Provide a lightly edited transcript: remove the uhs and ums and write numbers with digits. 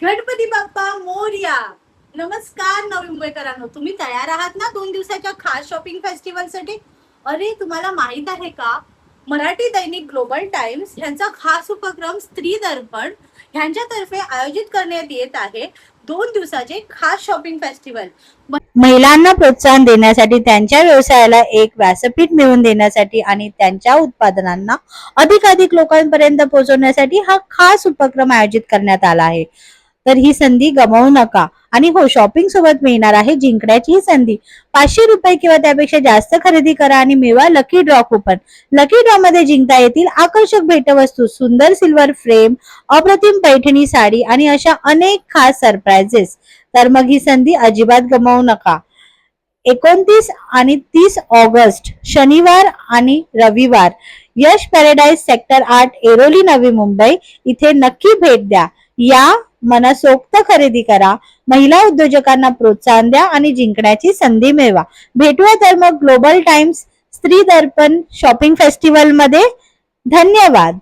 गणपती बाप्पा मोरया. नमस्कार नवी मुंबईकरांनो, तुम्ही तयार आहात ना 2 दिवसाच्या खास शॉपिंग फेस्टिवल साठी? अरे तुम्हाला माहित आहे का, मराठी दैनिक ग्लोबल टाइम्स यांचा खास उपक्रम स्त्री दर्पण यांच्यातर्फे आयोजित करण्यात येत आहे 2 दिवसाचे खास शॉपिंग फेस्टिवल. महिलांना प्रोत्साहन देण्यासाठी, त्यांच्या व्यवसायाला एक व्यासपीठ मिळवून देण्यासाठी आणि त्यांच्या उत्पादनांना अधिकाधिक लोकांपर्यंत पोहोचवण्यासाठी हा खास उपक्रम आयोजित करण्यात आला आहे. तर ही संधी गमावू नका. आणि हो, शॉपिंग सोबत मिळणार आहे जिंकण्याची ही संधी. 500 रुपये किंवा त्यापेक्षा जास्त खरेदी करा आणि मिळवा lucky draw coupon. Lucky draw मध्ये जिंकता येतील आकर्षक भेटवस्तू, सुंदर सिल्वर फ्रेम, अप्रतिम पैठणी साडी आणि अशा अनेक खास सरप्राइजेस. तर मग ही संधी अजिबात गमावू नका. 29 आणि 30 ऑगस्ट शनिवार आणि रविवार यश पॅराडाईज सेक्टर 8 एरोली नवी मुंबई इथे नक्की भेट द्या. या मनसोक्त खरेदी करा, महिला उद्योजकांना प्रोत्साहन द्या आणि जिंकण्याची संधी मिळवा. भेटूया तर मग ग्लोबल टाइम्स स्त्री दर्पण शॉपिंग फेस्टिवल मध्ये. धन्यवाद.